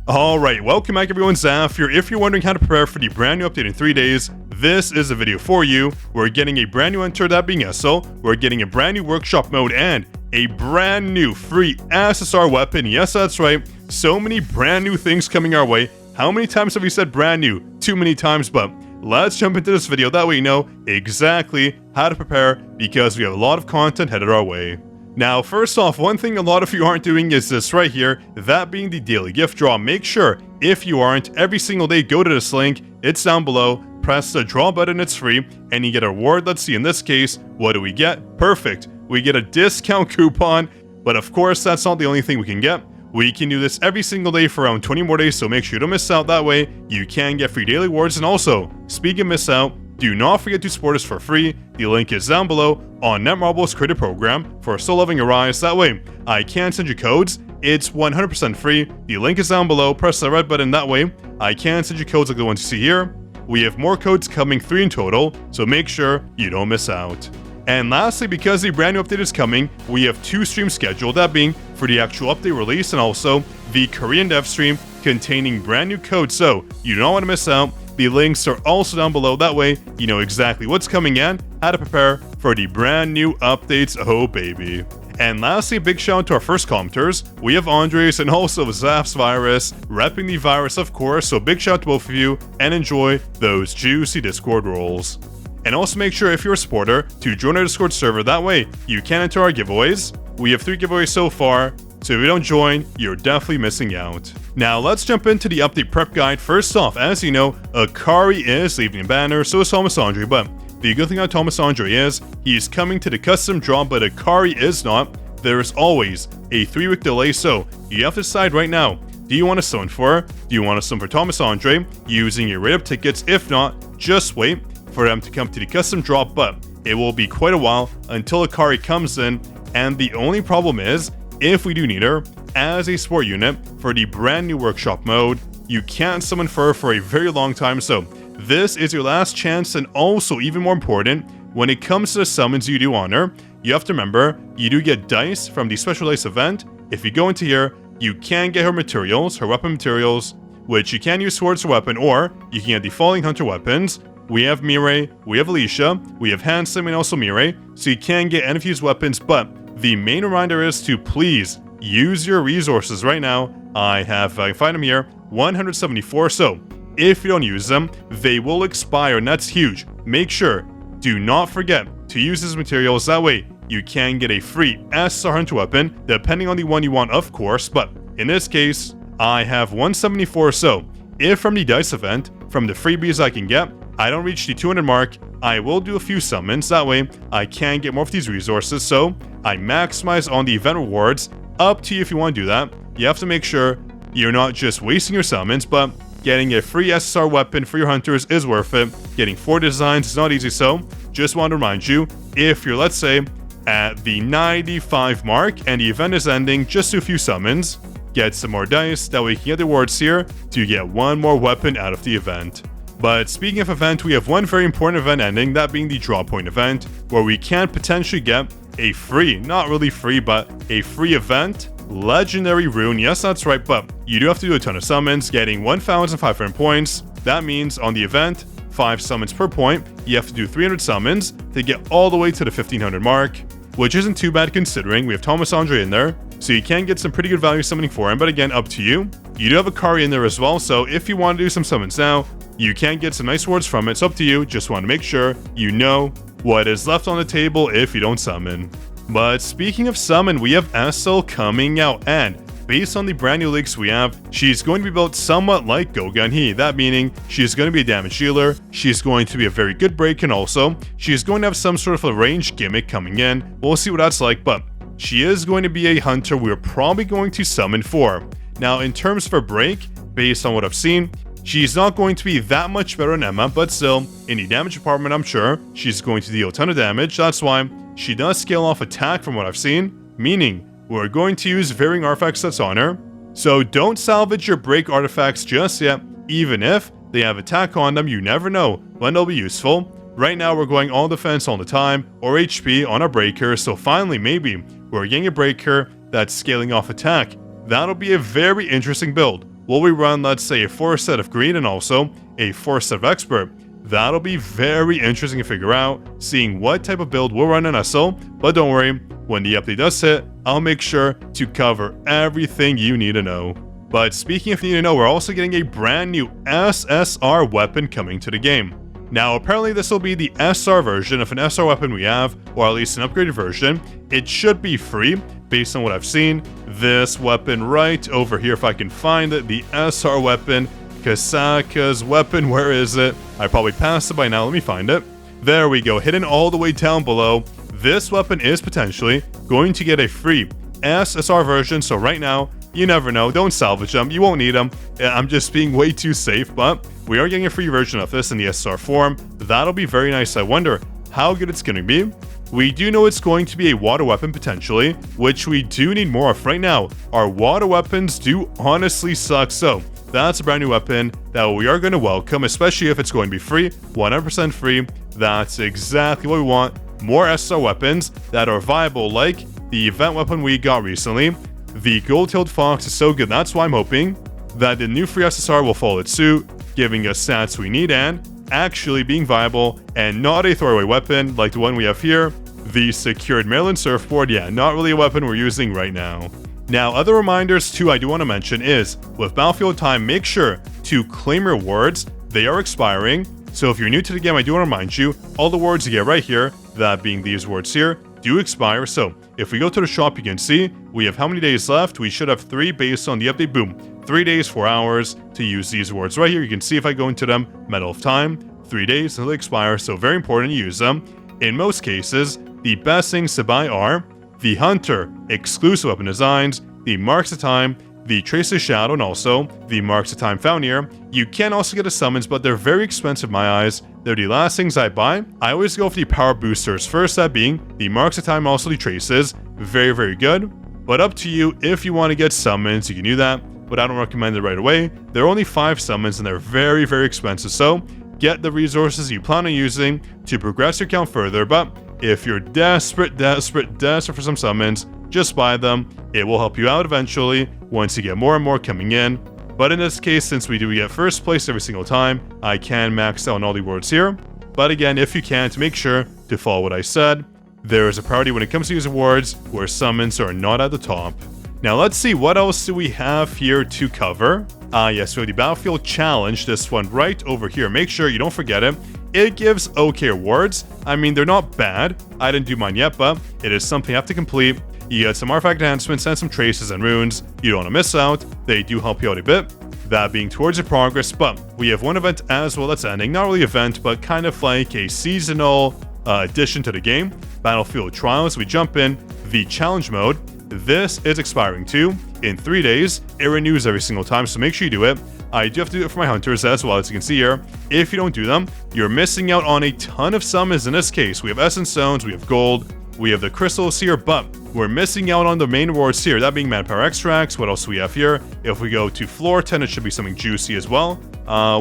Alright, welcome back everyone, Zaf here. If you're wondering how to prepare for the brand new update in 3 days, this is a video for you. We're getting a brand new enter, that being Esil, we're getting a brand new workshop mode, and a brand new free SSR weapon. Yes, that's right, so many brand new things coming our way. How many times have we said brand new? Too many times, but let's jump into this video, that way you know exactly how to prepare, because we have a lot of content headed our way. Now, first off, one thing a lot of you aren't doing is this right here, that being the daily gift draw. Make sure, if you aren't, every single day go to this link, it's down below, press the draw button, it's free, and you get a reward. Let's see, in this case, what do we get? Perfect, we get a discount coupon, but of course, that's not the only thing we can get. We can do this every single day for around 20 more days, so make sure you don't miss out. That way, you can get free daily rewards. And also, speaking of miss out, do not forget to support us for free. The link is down below on Netmarble's creator program for Still Loving Your Eyes. That way, I can send you codes. It's 100% free. The link is down below. Press the red button. That way, I can send you codes like the ones you see here. We have more codes coming, 3 in total, so make sure you don't miss out. And lastly, because the brand new update is coming, we have 2 streams scheduled, that being for the actual update release and also the Korean dev stream containing brand new codes, so you don't want to miss out. The links are also down below, that way you know exactly what's coming and how to prepare for the brand new updates, oh baby. And lastly, a big shout out to our first commenters. We have Andres and also Zaf's Virus, repping the virus of course, so big shout out to both of you and enjoy those juicy Discord roles. And also make sure, if you're a supporter, to join our Discord server, that way you can enter our giveaways. We have 3 giveaways so far, so if you don't join, you're definitely missing out. Now let's jump into the update prep guide. First off, as you know, Akari is leaving a banner, so is Thomas Andre, but the good thing about Thomas Andre is he's coming to the custom draw, but Akari is not. There is always a 3-week delay, so you have to decide right now. Do you want to summon for? Do you want to summon for Thomas Andre using your rate up tickets? If not, just wait for them to come to the custom drop, but it will be quite a while until Akari comes in. And the only problem is, if we do need her as a support unit for the brand new workshop mode, you can't summon her for a very long time, so this is your last chance. And also, even more important, when it comes to the summons you do on her, you have to remember, you do get dice from the special dice event. If you go into here, you can get her materials, her weapon materials, which you can use towards her weapon, or you can get the Falling Hunter weapons. We have Mirai, we have Alicia, we have Handsome, and also Mirai, so you can get any of these weapons, but the main reminder is to please use your resources right now. I can find them here, 174, so if you don't use them, they will expire, and that's huge. Make sure, do not forget to use these materials, that way you can get a free SSR Hunter weapon, depending on the one you want of course, but in this case, I have 174, so if from the dice event, from the freebies I can get, I don't reach the 200 mark, I will do a few summons, that way I can get more of these resources, so I maximize on the event rewards. Up to you if you want to do that. You have to make sure you're not just wasting your summons, but getting a free SSR weapon for your hunters is worth it. Getting 4 designs is not easy, so just want to remind you, if you're, let's say, at the 95 mark and the event is ending, just do a few summons, get some more dice, that way you can get the rewards here to get 1 more weapon out of the event. But speaking of event, we have one very important event ending, that being the draw point event, where we can potentially get a free, not really free, but a free event, legendary rune. Yes, that's right, but you do have to do a ton of summons, getting 1,500 points. That means on the event, 5 summons per point, you have to do 300 summons to get all the way to the 1,500 mark, which isn't too bad considering we have Thomas Andre in there, so you can get some pretty good value summoning for him, but again, up to you. You do have Akari in there as well, so if you want to do some summons now, you can get some nice rewards from it. It's up to you, just want to make sure you know what is left on the table if you don't summon. But speaking of summon, we have Esil coming out, and based on the brand new leaks we have, she's going to be built somewhat like Gogan-hee, that meaning she's going to be a damage dealer, she's going to be a very good break, and also she's going to have some sort of a range gimmick coming in. We'll see what that's like, but she is going to be a hunter we're probably going to summon for. Now, in terms of her break, based on what I've seen, she's not going to be that much better than Emma, but still, in the damage department, I'm sure she's going to deal a ton of damage. That's why she does scale off attack from what I've seen, meaning we're going to use varying artifacts that's on her. So don't salvage your break artifacts just yet, even if they have attack on them, you never know when they'll be useful. Right now, we're going all defense all the time, or HP on our breaker, so finally, maybe we're getting a breaker that's scaling off attack. That'll be a very interesting build. will we run, let's say, a 4th set of green and also a 4th set of expert? That'll be very interesting to figure out, seeing what type of build we'll run in Esil. But don't worry, when the update does hit, I'll make sure to cover everything you need to know. But speaking of need to know, we're also getting a brand new SSR weapon coming to the game. Now, apparently this will be the SR version of an SR weapon we have, or at least an upgraded version. It should be free, based on what I've seen. This weapon right over here, if I can find it, the SR weapon, Kasaka's weapon, where is it? I probably passed it by now, let me find it. There we go, hidden all the way down below. This weapon is potentially going to get a free SSR version, so right now, you never know, don't salvage them, you won't need them. I'm just being way too safe, but we are getting a free version of this in the SSR form. That'll be very nice. I wonder how good it's going to be. We do know it's going to be a water weapon potentially, which we do need more of right now. Our water weapons do honestly suck, so that's a brand new weapon that we are going to welcome, especially if it's going to be free, 100% free. That's exactly what we want. More SSR weapons that are viable, like the event weapon we got recently. The gold-tailed fox is so good, that's why I'm hoping that the new free SSR will follow its suit, giving us stats we need and actually being viable and not a throwaway weapon like the one we have here. The secured Maryland surfboard, yeah, not really a weapon we're using right now. Now, other reminders too I do want to mention is, with Battlefield time, make sure to claim rewards. They are expiring, so if you're new to the game, I do want to remind you, all the rewards you get right here, that being these rewards here, do expire. So if we go to the shop, you can see we have how many days left. We should have 3 based on the update. Boom, 3 days, 4 hours to use these rewards right here. You can see if I go into them, Medal of Time, 3 days until they expire, so very important to use them. In most cases, the best things to buy are the Hunter exclusive weapon designs, the Marks of Time, the Tracer Shadow, and also the Marks of Time Founir. You can also get a summons, but they're very expensive in my eyes. They're the last things I buy. I always go for the power boosters first, that being the Marks of Time, also the Traces. Very, very good. But up to you, if you want to get summons, you can do that, but I don't recommend it right away. There are only 5 summons and they're very, very expensive, so get the resources you plan on using to progress your account further. But if you're desperate for some summons, just buy them. It will help you out eventually once you get more and more coming in. But in this case, since we do get first place every single time, I can max out on all the rewards here. But again, if you can't, make sure to follow what I said. There is a priority when it comes to these awards where summons are not at the top. Now let's see, what else do we have here to cover? Yes, we have the Battlefield Challenge, this one right over here. Make sure you don't forget it. It gives okay rewards. I mean, they're not bad. I didn't do mine yet, but it is something you have to complete. You get some artifact enhancements and some traces and runes. You don't want to miss out. They do help you out a bit. That being towards your progress, but we have one event as well that's ending. Not really event, but kind of like a seasonal addition to the game. Battlefield Trials, we jump in the challenge mode. This is expiring too. In 3 days, it renews every single time, so make sure you do it. I do have to do it for my hunters as well, as you can see here. If you don't do them, you're missing out on a ton of summons. In this case, we have Essence Stones, we have Gold, we have the Crystals here, but we're missing out on the main rewards here, that being Manpower Extracts. What else do we have here? If we go to floor 10, it should be something juicy as well.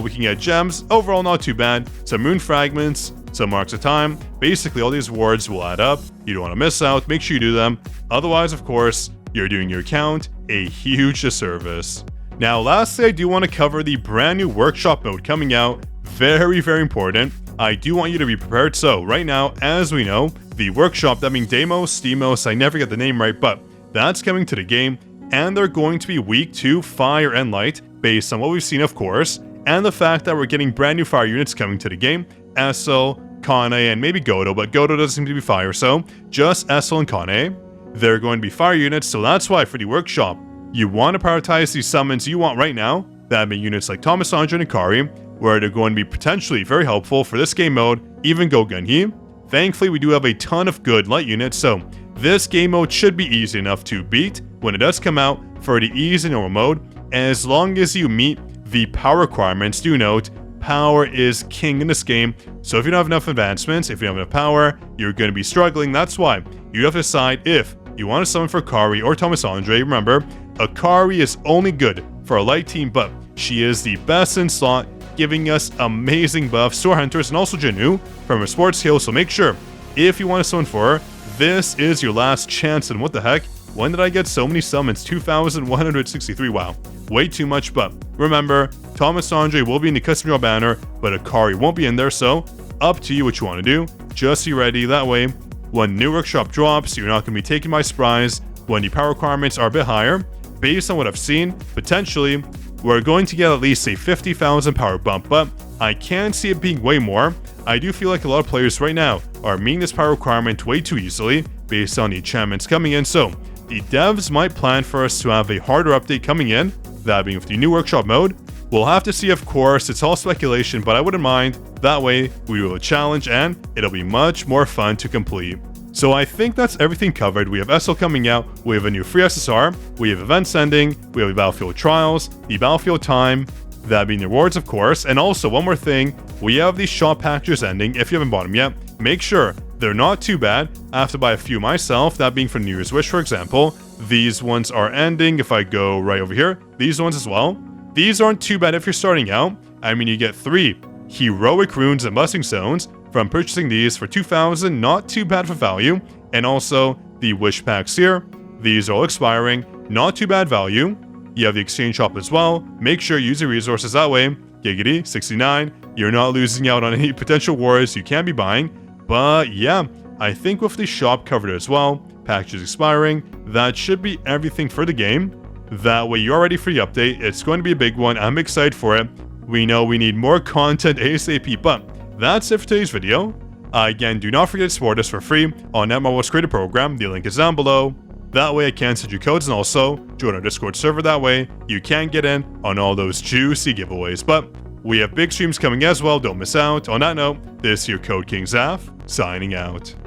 We can get gems. Overall, not too bad. Some Moon Fragments, some Marks of Time. Basically, all these rewards will add up. You don't want to miss out. Make sure you do them. Otherwise, of course, you're doing your account a huge disservice. Now, lastly, I do want to cover the brand new workshop mode coming out. Very, very important. I do want you to be prepared. So right now, as we know, the workshop, that means Deimos, I never get the name right, but that's coming to the game, and they're going to be weak to Fire and Light, based on what we've seen, of course, and the fact that we're getting brand new Fire units coming to the game. Esil, Kane, and maybe Godo, but Godo doesn't seem to be Fire, so just Esil and Kane. They're going to be Fire units, so that's why for the workshop, you want to prioritize these summons you want right now, that being units like Thomas Andre and Akari, where they're going to be potentially very helpful for this game mode, even Gogenhi. Thankfully, we do have a ton of good light units, so this game mode should be easy enough to beat when it does come out for the easy normal mode, as long as you meet the power requirements. Do note, power is king in this game, so if you don't have enough advancements, if you don't have enough power, you're going to be struggling. That's why you have to decide if you want to summon for Akari or Thomas Andre. Remember, Akari is only good for a light team, but she is the best in slot, giving us amazing buffs to our hunters, and also jinwoo from her sports heal. So make sure, if you want to summon for her, this is your last chance. And what the heck? When did I get so many summons? 2,163, wow. Way too much, but remember, Thomas Andre will be in the custom draw banner, but Akari won't be in there, so up to you what you want to do. Just be ready, that way, when new workshop drops, you're not going to be taken by surprise when the power requirements are a bit higher. Based on what I've seen, potentially, we're going to get at least a 50,000 power bump, but I can see it being way more. I do feel like a lot of players right now are meeting this power requirement way too easily based on the enchantments coming in, so the devs might plan for us to have a harder update coming in, that being with the new workshop mode. We'll have to see, of course, it's all speculation, but I wouldn't mind. That way, we will challenge and it'll be much more fun to complete. So I think that's everything covered. We have Esil coming out, we have a new free SSR, we have events ending, we have the Battlefield Trials, the Battlefield Time, that being the rewards of course, and also one more thing, we have these shop packages ending. If you haven't bought them yet, make sure they're not too bad. I have to buy a few myself, that being for New Year's Wish for example. These ones are ending. If I go right over here, these ones as well. These aren't too bad if you're starting out. I mean, you get 3 heroic runes and busting zones from purchasing these for 2,000, not too bad for value. And also the wish packs here, these are all expiring, not too bad value. You have the exchange shop as well. Make sure you use your resources that way. Giggity 69, you're not losing out on any potential wars you can be buying. But yeah, I think with the shop covered as well, packages expiring, that should be everything for the game. That way you're ready for the update. It's going to be a big one. I'm excited for it. We know we need more content ASAP, but that's it for today's video. Again, do not forget to support us for free on Netmarvel's Creator Program. The link is down below. That way I can send you codes, and also join our Discord server. That way you can get in on all those juicy giveaways. But we have big streams coming as well. Don't miss out. On that note, this is your Code King Zaf, signing out.